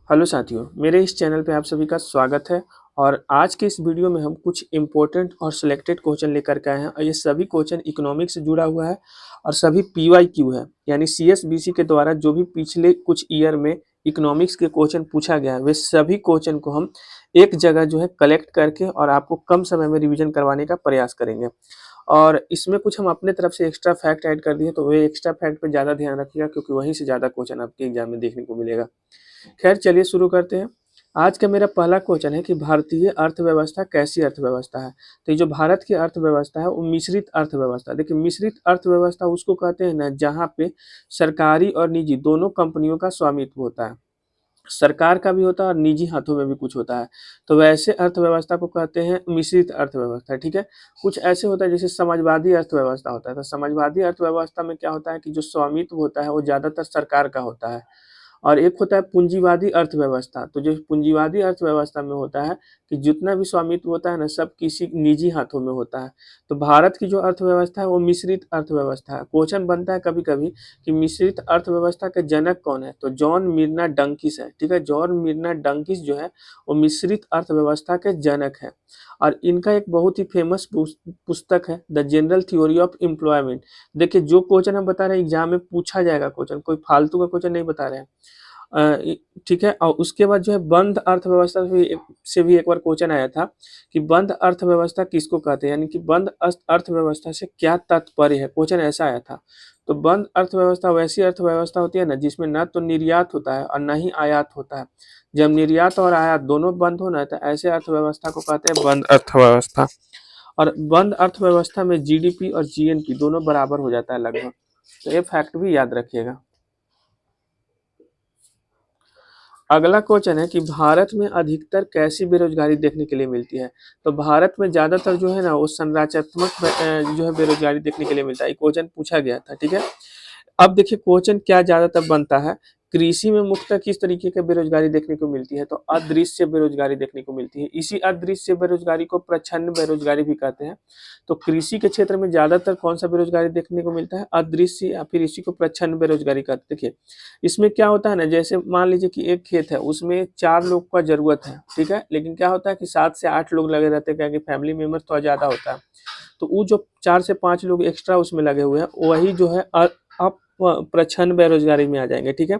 Hello साथियों, मेरे इस चैनल पे आप सभी का स्वागत है। और आज के इस वीडियो में हम कुछ इम्पोर्टेंट और सिलेक्टेड क्वेश्चन लेकर के आए हैं और ये सभी क्वेश्चन इकोनॉमिक्स से जुड़ा हुआ है और सभी पीवाईक्यू है, यानी सीएसबीसी के द्वारा जो भी पिछले कुछ ईयर में इकोनॉमिक्स के क्वेश्चन पूछा गया है वे सभी क्वेश्चन को हम एक जगह जो है कलेक्ट करके और आपको कम समय में रिविजन करवाने का प्रयास करेंगे। और इसमें कुछ हम अपने तरफ से एक्स्ट्रा फैक्ट ऐड कर दिए, तो वे एक्स्ट्रा फैक्ट पे ज़्यादा ध्यान रखिएगा क्योंकि वहीं से ज़्यादा क्वेश्चन आपके एग्जाम में देखने को मिलेगा। खैर चलिए शुरू करते हैं। आज का मेरा पहला क्वेश्चन है कि भारतीय अर्थव्यवस्था कैसी अर्थव्यवस्था है। तो ये जो भारत की अर्थव्यवस्था है वो मिश्रित अर्थव्यवस्था है। देखिए, मिश्रित अर्थव्यवस्था उसको कहते हैं ना जहाँ पे सरकारी और निजी दोनों कंपनियों का स्वामित्व होता है, सरकार का भी होता है और निजी हाथों में भी कुछ होता है। तो वैसे अर्थव्यवस्था को कहते हैं मिश्रित अर्थव्यवस्था। ठीक है, कुछ ऐसे होता है जैसे समाजवादी अर्थव्यवस्था होता है। तो समाजवादी अर्थव्यवस्था में क्या होता है कि जो स्वामित्व होता है वो ज्यादातर सरकार का होता है। और एक होता है पूंजीवादी अर्थव्यवस्था। तो जो पूंजीवादी अर्थव्यवस्था में होता है कि जितना भी स्वामित्व होता है ना सब किसी निजी हाथों में होता है। तो भारत की जो अर्थव्यवस्था है वो मिश्रित अर्थव्यवस्था है। क्वेश्चन बनता है कभी कभी कि मिश्रित अर्थव्यवस्था के जनक कौन है, तो जॉन मिर्ना डंकिस है। ठीक है, जॉन मिर्ना डंकिस जो है वो मिश्रित अर्थव्यवस्था के जनक है। और इनका एक बहुत ही फेमस पुस्तक है the general theory of employment. देखिए, जो क्वेश्चन हम बता रहे हैं एग्जाम में पूछा जाएगा, क्वेश्चन कोई फालतू का क्वेश्चन नहीं बता रहे हैं। ठीक है, और उसके बाद जो है बंद अर्थव्यवस्था से भी एक बार क्वेश्चन आया था कि बंद अर्थव्यवस्था किसको कहते हैं, यानी कि बंद अर्थव्यवस्था से क्या तात्पर्य है, क्वेश्चन ऐसा आया था। तो बंद अर्थव्यवस्था वैसी अर्थव्यवस्था होती है ना जिसमें ना तो निर्यात होता है और ना ही आयात होता है। जब निर्यात और आयात दोनों बंद होना तो ऐसे अर्थव्यवस्था को कहते हैं बंद अर्थव्यवस्था। और बंद अर्थव्यवस्था में जीडीपी और जीएनपी दोनों बराबर हो जाता है लगभग। तो ये फैक्ट भी याद रखिएगा। अगला क्वेश्चन है कि भारत में अधिकतर कैसी बेरोजगारी देखने के लिए मिलती है। तो भारत में ज्यादातर जो है ना वो संरचनात्मक जो है बेरोजगारी देखने के लिए मिलता है। क्वेश्चन पूछा गया था। ठीक है, अब देखिए क्वेश्चन क्या ज्यादातर बनता है। कृषि में मुख्यतः किस तरीके की बेरोजगारी देखने को मिलती है, तो अदृश्य बेरोजगारी देखने को मिलती है। इसी अदृश्य बेरोजगारी को प्रच्छन्न बेरोजगारी भी कहते हैं। तो कृषि के क्षेत्र में ज्यादातर कौन सा बेरोजगारी देखने को मिलता है, अदृश्य, या फिर इसी को प्रच्छन्न बेरोजगारी कहते हैं। देखिए, इसमें क्या होता है ना, जैसे मान लीजिए कि एक खेत है उसमें 4 लोग का जरूरत है। ठीक है, लेकिन क्या होता है कि 7 से 8 लोग लगे रहते हैं, क्या कि फैमिली मेंबर थोड़ा ज्यादा होता है। तो वो जो 4 से 5 लोग एक्स्ट्रा उसमें लगे हुए हैं वही जो है प्रच्छन्न बेरोजगारी में आ जाएंगे। ठीक है,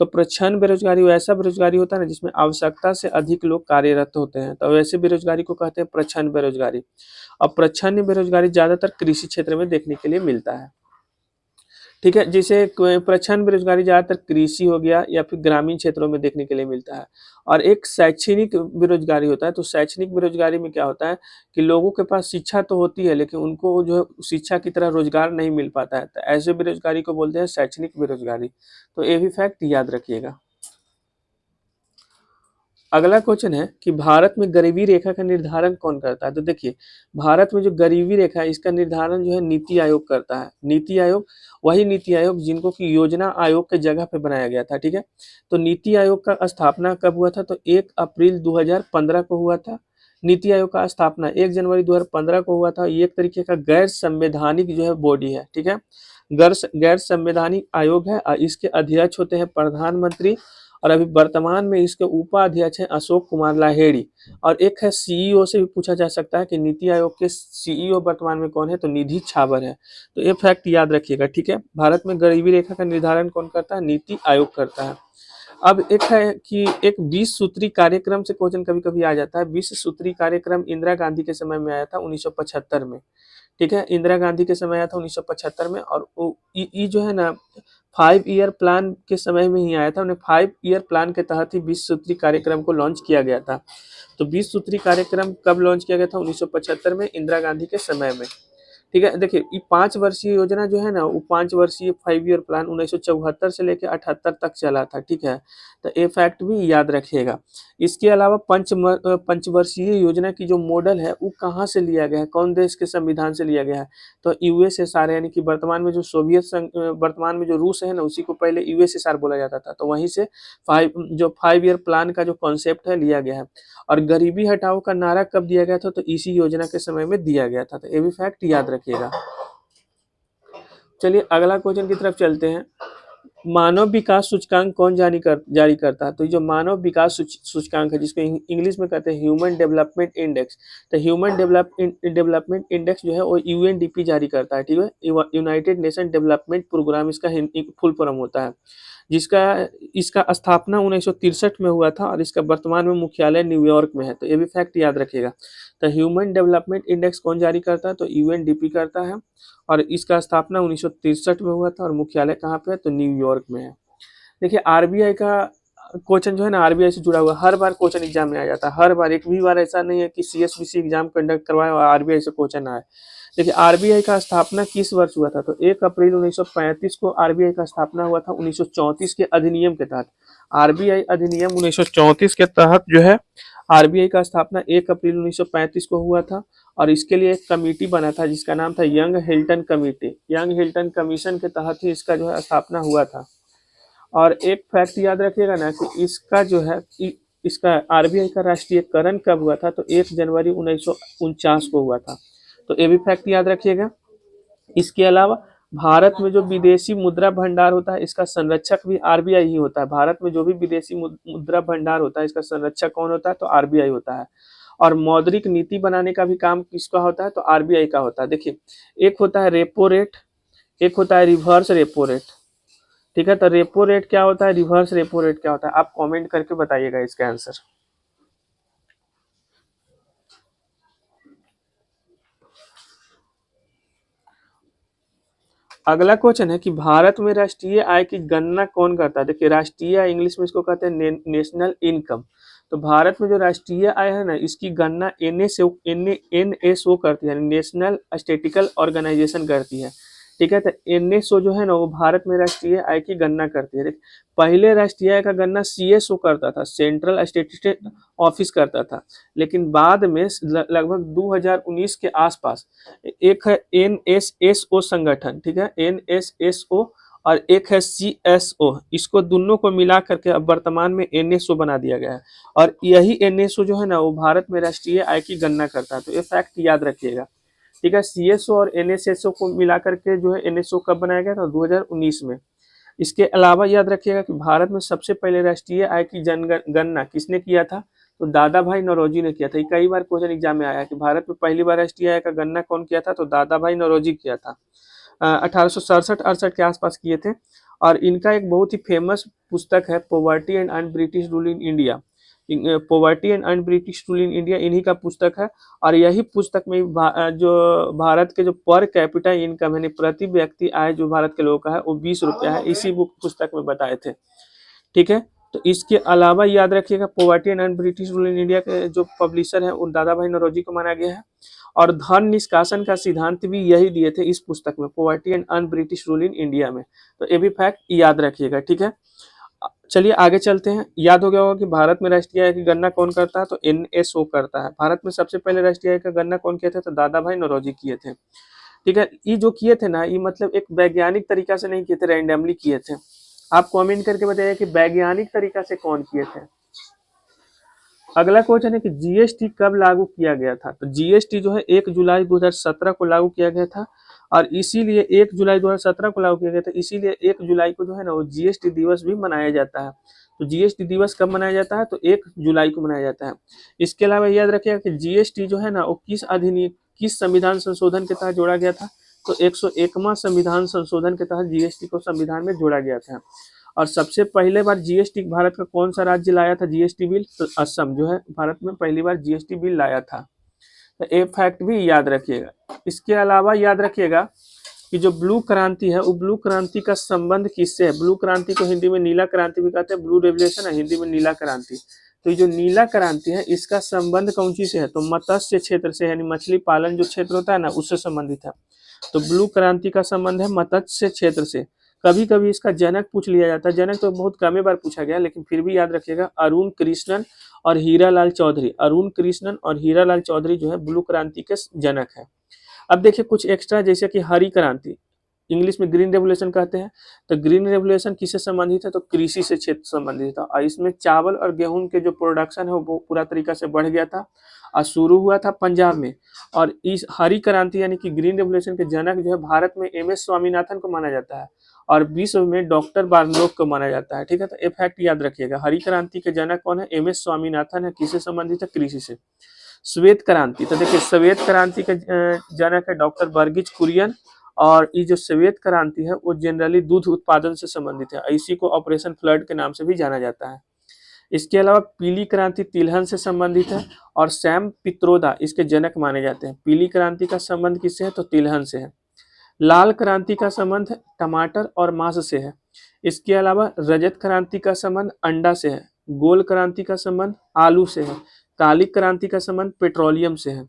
तो प्रच्छन्न बेरोजगारी वैसा बेरोजगारी होता है ना जिसमें आवश्यकता से अधिक लोग कार्यरत होते हैं, तो वैसे बेरोजगारी को कहते हैं प्रच्छन्न बेरोजगारी। और प्रच्छन्न बेरोजगारी ज्यादातर कृषि क्षेत्र में देखने के लिए मिलता है। ठीक है, जैसे प्रच्छन्न बेरोजगारी ज्यादातर कृषि हो गया या फिर ग्रामीण क्षेत्रों में देखने के लिए मिलता है। और एक शैक्षणिक बेरोजगारी होता है। तो शैक्षणिक बेरोजगारी में क्या होता है कि लोगों के पास शिक्षा तो होती है लेकिन उनको जो है शिक्षा की तरह रोजगार नहीं मिल पाता है, तो ऐसे बेरोजगारी को बोलते हैं शैक्षणिक बेरोजगारी। तो ये भी फैक्ट याद रखिएगा। अगला क्वेश्चन है कि भारत में गरीबी रेखा का निर्धारण कौन करता है। तो देखिए, भारत में जो गरीबी रेखा है इसका निर्धारण जो है नीति आयोग करता है। नीति आयोग, वही नीति आयोग जिनको की योजना आयोग के जगह पे बनाया गया था। ठीक है, तो नीति आयोग का स्थापना कब हुआ था, तो 1 अप्रैल 2015 को हुआ था। नीति आयोग का स्थापना 1 जनवरी 2015 को हुआ था। ये एक तरीके का गैर संवैधानिक जो है बॉडी है। ठीक है, गैर संवैधानिक आयोग है और इसके अध्यक्ष होते हैं प्रधानमंत्री। और अभी वर्तमान में इसके उपाध्यक्ष हैं अशोक कुमार लाहेड़ी। और एक है सीईओ, से भी पूछा जा सकता है कि नीति आयोग के सीईओ वर्तमान में कौन है, तो निधि छावर है। तो ये फैक्ट याद रखिएगा। ठीक है, भारत में गरीबी रेखा का निर्धारण कौन करता है, नीति आयोग करता है। अब एक है कि एक 20 सूत्री कार्यक्रम से क्वेश्चन कभी कभी आ जाता है। 20 सूत्री कार्यक्रम इंदिरा गांधी के समय में आया था 1975 में। ठीक है, इंदिरा गांधी के समय आया था 1975 में। और ये जो है ना 5 ईयर प्लान के समय में ही आया था। उन्हें 5 ईयर प्लान के तहत ही 20 सूत्री कार्यक्रम को लॉन्च किया गया था। तो 20 सूत्री कार्यक्रम कब लॉन्च किया गया था, 1975 में, इंदिरा गांधी के समय में। ठीक है, देखिए ये 5 वर्षीय योजना जो है ना वो 5 वर्षीय 5 ईयर प्लान 1974 से लेकर 78 तक चला था। ठीक है, तो ये फैक्ट भी याद रखिएगा। इसके अलावा पंचवर्षीय योजना की जो मॉडल है वो कहाँ से लिया गया है, कौन देश के संविधान से लिया गया है, तो यूएसएसआर, यानी कि वर्तमान में जो सोवियत संघ, वर्तमान में जो रूस है ना उसी को पहले यूएसएसआर बोला जाता था। तो वहीं से 5 ईयर प्लान का जो कॉन्सेप्ट है लिया गया है। और गरीबी हटाओ का नारा कब दिया गया था, तो इसी योजना के समय में दिया गया था। तो ये भी फैक्ट याद रखिएगा। चलिए अगला क्वेश्चन की तरफ चलते हैं। मानव विकास सूचकांक कौन जारी करता है? तो ये जो मानव विकास सूचकांक है, जिसको इंग्लिश में कहते हैं ह्यूमन डेवलपमेंट इंडेक्स, तो ह्यूमन डेवलपमेंट इंडेक्स जो है वो यूएनडीपी जारी करता है, ठीक है, यूनाइटेड नेशन डेवलपमेंट प्रोग्राम इसका फुल फॉर्म होता है, जिसका इसका स्थापना 1963 में हुआ था और इसका वर्तमान में मुख्यालय न्यूयॉर्क में है। तो ये भी फैक्ट याद रखिएगा। तो ह्यूमन डेवलपमेंट इंडेक्स कौन जारी करता है? तो यूएनडीपी करता है और इसका स्थापना 1963 में हुआ था और मुख्यालय कहाँ पे है? तो न्यूयॉर्क में है। देखिए आरबीआई का क्वेश्चन जो है ना, आरबीआई से जुड़ा हुआ हर बार क्वेश्चन एग्जाम में आ जाता है, हर बार, एक भी बार ऐसा नहीं है कि सीएसबीसी एग्जाम कंडक्ट करवाए और आरबीआई से क्वेश्चन आए। देखिए आरबीआई का स्थापना किस वर्ष हुआ था? तो 1 अप्रैल 1935 को आरबीआई का स्थापना हुआ था, 1934 के अधिनियम के तहत। आरबीआई अधिनियम 1934 के तहत जो है आरबीआई का स्थापना 1 अप्रैल 1935 को हुआ था और इसके लिए एक कमेटी बना था जिसका नाम था young Hilton committee. Young Hilton commission के तहत ही इसका जो है स्थापना हुआ था। और एक फैक्ट याद रखिएगा ना कि इसका जो है इसका आरबीआई का राष्ट्रीयकरण कब हुआ था? तो 1 जनवरी 1949 को हुआ था। तो ये भी फैक्ट याद रखिएगा। इसके अलावा भारत में जो विदेशी मुद्रा भंडार होता है, इसका संरक्षक भी आरबीआई ही होता है। भारत में जो भी विदेशी मुद्रा भंडार होता है, इसका संरक्षक कौन होता है? तो आरबीआई होता है। और मौद्रिक नीति बनाने का भी काम किसका होता है? तो आरबीआई का होता है। देखिए एक होता है रेपो रेट, एक होता है रिवर्स रेपो रेट, ठीक है। तो रेपो रेट क्या होता है, रिवर्स रेपो रेट क्या होता है? आप कमेंट करके बताइएगा इसका आंसर। अगला क्वेश्चन है कि भारत में राष्ट्रीय आय की गणना कौन करता है? देखिए राष्ट्रीय आय इंग्लिश में इसको कहते हैं नेशनल इनकम। तो भारत में जो राष्ट्रीय आय है ना, इसकी गणना एनएसओ करती है, नेशनल स्टैटिस्टिकल ऑर्गेनाइजेशन करती है, ठीक है। तो एनएसओ जो है ना, वो भारत में राष्ट्रीय आय की गणना करती है। देखिए पहले राष्ट्रीय आय का गणना सीएसओ करता था, सेंट्रल स्टैटिस्टिक्स ऑफिस करता था, लेकिन बाद में लगभग 2019 के आसपास एक है एनएसएसओ संगठन, ठीक है, एनएसएसओ, और एक है सीएसओ, इसको दोनों को मिला करके अब वर्तमान में एनएसओ बना दिया गया है। और यही एनएसओ जो है ना, वो भारत में राष्ट्रीय आय की गणना करता है। तो ये फैक्ट याद रखिएगा, ठीक है। सीएसओ और एनएसएसओ को मिला करके जो है एनएसओ कब बनाया गया था? 2019 में। इसके अलावा याद रखिएगा कि भारत में सबसे पहले राष्ट्रीय आय की जनगणना किसने किया था? तो दादा भाई नौरोजी ने किया था। कई बार क्वेश्चन एग्जाम में आया कि भारत में पहली बार राष्ट्रीय आय का गणना कौन किया था? तो दादा भाई नौरोजी किया था। 1867-68 के आसपास किए थे। और इनका एक बहुत ही फेमस पुस्तक है poverty and un British rule in India. Poverty and un British rule in India इन्हीं का पुस्तक है। और यही पुस्तक में जो भारत के जो पर कैपिटा इनकम है, प्रति व्यक्ति आय जो भारत के लोगों का है, वो 20 रुपया है, इसी बुक पुस्तक में बताए थे, ठीक है। तो इसके अलावा याद रखिएगा poverty and British rule in India के जो पब्लिशर है, वो दादा भाई नौरोजी को माना गया है। और धन निष्कासन का सिद्धांत भी यही दिए थे इस पुस्तक में, poverty and un British rule in India में। तो ये भी फैक्ट याद रखिएगा, ठीक है। चलिए आगे चलते हैं। याद हो गया होगा कि भारत में राष्ट्रीय आय की गणना कौन करता है? तो एनएसओ करता है। भारत में सबसे पहले राष्ट्रीय आय का गणना कौन किए थे? तो दादा भाई नौरोजी किए थे, ठीक है। ये जो किए थे ना, ये मतलब एक वैज्ञानिक तरीका से नहीं किए थे, रैंडमली किए थे। आप कमेंट करके बताइए कि वैज्ञानिक तरीका से कौन किए थे। अगला क्वेश्चन है कि जीएसटी कब लागू किया गया था? तो जीएसटी जो है 1 जुलाई 2017 को लागू किया गया था। और इसीलिए 1 जुलाई 2017 को लागू किया गया था, इसीलिए 1 जुलाई को जो है ना, वो जीएसटी दिवस भी मनाया जाता है। तो जीएसटी दिवस कब मनाया जाता है? तो 1 जुलाई को मनाया जाता है। इसके अलावा याद रखिएगा कि जीएसटी जो है ना, वो किस संविधान संशोधन के तहत जोड़ा गया था? तो 101वां संविधान संशोधन के तहत जीएसटी को संविधान में जोड़ा गया था। और सबसे पहले बार जीएसटी भारत का कौन सा राज्य लाया था जीएसटी बिल? तो असम जो है भारत में पहली बार जीएसटी बिल लाया था। तो ये फैक्ट भी याद रखिएगा। इसके अलावा याद रखिएगा कि जो ब्लू क्रांति है, वो ब्लू क्रांति का संबंध किससे है? ब्लू क्रांति को हिंदी में नीला क्रांति भी कहते हैं, ब्लू रेवोल्यूशन है हिंदी में नीला क्रांति। तो ये जो नीला क्रांति है, इसका संबंध कौन सी से है? तो मत्स्य क्षेत्र से, यानी मछली पालन जो क्षेत्र होता है ना, उससे संबंधित है। तो ब्लू क्रांति का संबंध है मत्स्य क्षेत्र से। कभी कभी इसका जनक पूछ लिया जाता है, जनक तो बहुत कम बार पूछा गया, लेकिन फिर भी याद रखिएगा, अरुण कृष्णन और हीरालाल चौधरी। अरुण कृष्णन और हीरालाल चौधरी जो है ब्लू क्रांति के जनक है। अब देखिए कुछ एक्स्ट्रा, जैसे कि हरी क्रांति, इंग्लिश में ग्रीन रेवोल्यूशन कहते हैं। तो ग्रीन रेवोल्यूशन किससे संबंधित है? तो कृषि से क्षेत्र संबंधित था। और इसमें चावल और गेहूं के जो प्रोडक्शन है वो पूरा तरीका से बढ़ गया था और शुरू हुआ था पंजाब में। और इस हरी क्रांति यानी कि ग्रीन रेवोल्यूशन के जनक जो है भारत में एम एस स्वामीनाथन को माना जाता है। और विश्व में डॉक्टर बार्लोग को माना जाता है। ठीक है, तो ये फैक्ट याद रखिएगा। हरी क्रांति के जनक कौन है? एम.एस. स्वामीनाथन है। किससे संबंधित है? कृषि से। श्वेत क्रांति, तो देखिए श्वेत क्रांति के जनक है डॉक्टर वर्गीज कुरियन, और ये जो श्वेत क्रांति है वो जनरली दूध उत्पादन से संबंधित है। इसी को ऑपरेशन फ्लड के नाम से भी जाना जाता है। इसके अलावा पीली क्रांति तिलहन से संबंधित है, और सैम पित्रोदा इसके जनक माने जाते हैं। पीली क्रांति का संबंध किससे है? तो तिलहन से है। लाल क्रांति का संबंध टमाटर और मांस से है। इसके अलावा रजत क्रांति का संबंध अंडा से है। गोल क्रांति का संबंध आलू से है। काली क्रांति का संबंध पेट्रोलियम से है।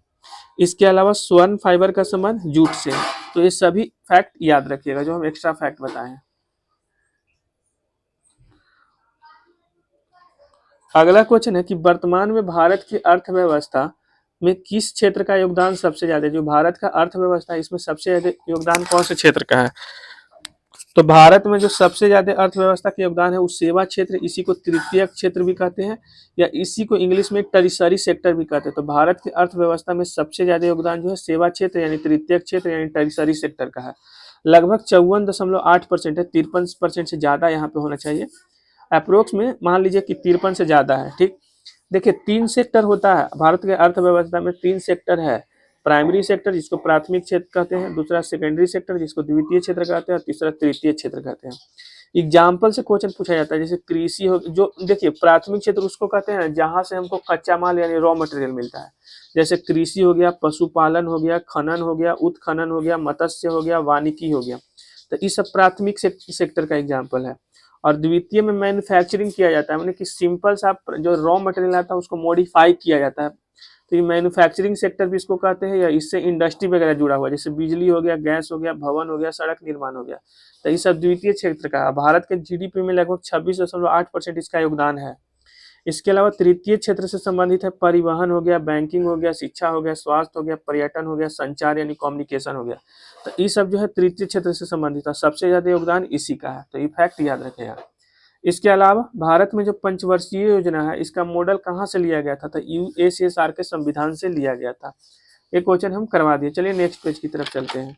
इसके अलावा स्वर्ण फाइबर का संबंध जूट से है। तो ये सभी फैक्ट याद रखिएगा जो हम एक्स्ट्रा फैक्ट बताए हैं। अगला क्वेश्चन है कि वर्तमान में भारत की अर्थव्यवस्था में किस क्षेत्र का योगदान सबसे ज्यादा है? जो भारत का अर्थव्यवस्था है इसमें सबसे ज्यादा योगदान कौन से क्षेत्र का है? तो भारत में जो सबसे ज्यादा अर्थव्यवस्था का योगदान है वो सेवा क्षेत्र, इसी को तृतीयक क्षेत्र भी कहते हैं, या इसी को इंग्लिश में टर्शियरी सेक्टर भी कहते हैं। तो भारत की अर्थव्यवस्था में सबसे ज्यादा योगदान जो है सेवा क्षेत्र यानी तृतीयक क्षेत्र यानी टर्शियरी सेक्टर का है। लगभग 54.8% है। 53% से ज्यादा यहाँ पे होना चाहिए। अप्रोक्स में मान लीजिए कि 53 से ज्यादा है। ठीक, देखिए 3 सेक्टर होता है भारत के अर्थव्यवस्था में। 3 सेक्टर है। प्राइमरी सेक्टर जिसको प्राथमिक क्षेत्र कहते हैं, दूसरा सेकेंडरी सेक्टर जिसको द्वितीय क्षेत्र कहते हैं, और तीसरा तृतीय क्षेत्र कहते हैं। एग्जाम्पल से क्वेश्चन पूछा जाता है, जैसे कृषि हो, जो देखिए प्राथमिक क्षेत्र उसको कहते हैं जहां से हमको कच्चा माल यानी रॉ मटेरियल मिलता है। जैसे कृषि हो गया, पशुपालन हो गया, खनन हो गया, उत्खनन हो गया, मत्स्य हो गया, वानिकी हो गया। तो ये सब प्राथमिक सेक्टर का एग्जाम्पल है। और द्वितीय में मैन्युफैक्चरिंग किया जाता है, मतलब कि सिंपल सा जो रॉ मटेरियल आता है उसको मॉडिफाई किया जाता है। तो ये मैन्युफैक्चरिंग सेक्टर भी इसको कहते हैं, या इससे इंडस्ट्री वगैरह जुड़ा हुआ है, जैसे बिजली हो गया, गैस हो गया, भवन हो गया, सड़क निर्माण हो गया। तो ये सब द्वितीय क्षेत्र का है। भारत के जीडीपी में लगभग 26.8% इसका योगदान है। इसके अलावा तृतीय क्षेत्र से संबंधित है परिवहन हो गया, बैंकिंग हो गया, शिक्षा हो गया, स्वास्थ्य हो गया, पर्यटन हो गया, संचार यानी कम्युनिकेशन हो गया। तो ये सब जो है तृतीय क्षेत्र से संबंधित है। सबसे ज्यादा योगदान इसी का है। तो ये फैक्ट याद रखेगा। इसके अलावा भारत में जो पंचवर्षीय योजना है इसका मॉडल कहाँ से लिया गया था? तो यूएसएसआर के संविधान से लिया गया था। ये क्वेश्चन हम करवा दिए। चलिए नेक्स्ट पेज की तरफ चलते हैं।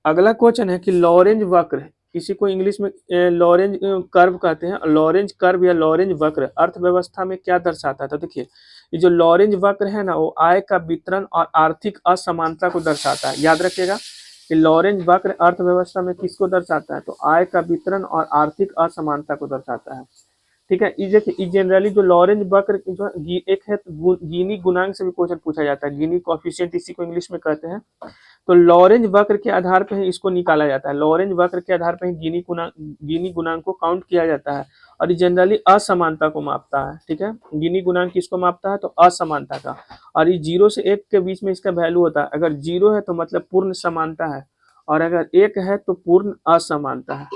अगला क्वेश्चन है कि लॉरेंज वक्र, इसी को इंग्लिश में लॉरेंज कर्व कहते हैं। लॉरेंज कर्व या लॉरेंज वक्र अर्थव्यवस्था में क्या दर्शाता है? तो देखिए ये जो लॉरेंज वक्र है ना वो आय का वितरण और आर्थिक असमानता को दर्शाता है। याद रखिएगा कि लॉरेंज वक्र अर्थव्यवस्था में किसको दर्शाता है? तो आय का वितरण और आर्थिक असमानता को दर्शाता है। ठीक है, ये देखिए जनरली जो लॉरेंज वक्र जो एक है गिनी गुणांक से भी क्वेश्चन पूछा जाता है। गिनी कोएफिशिएंट इसी को इंग्लिश में कहते हैं। तो लॉरेंज वक्र के आधार पर ही इसको निकाला जाता है। लॉरेंज वक्र के आधार पर ही गिनी गुणांक को काउंट किया जाता है, और ये जनरली असमानता को मापता है। ठीक है, गिनी गुणांक किसको मापता है? तो असमानता का। और ये 0 से 1 के बीच में इसका वैल्यू होता है। अगर 0 है तो मतलब पूर्ण समानता है, और अगर 1 है तो पूर्ण असमानता है।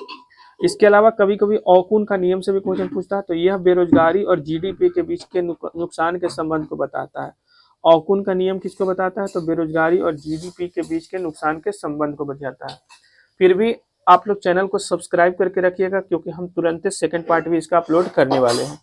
इसके अलावा कभी कभी औकुन का नियम से भी क्वेश्चन पूछता है। तो यह बेरोजगारी और जीडीपी के बीच के नुकसान के संबंध को बताता है। औकुन का नियम किसको बताता है? तो बेरोजगारी और जीडीपी के बीच के नुकसान के संबंध को बताता है। फिर भी आप लोग चैनल को सब्सक्राइब करके रखिएगा, क्योंकि हम तुरंत सेकंड पार्ट भी इसका अपलोड करने वाले हैं।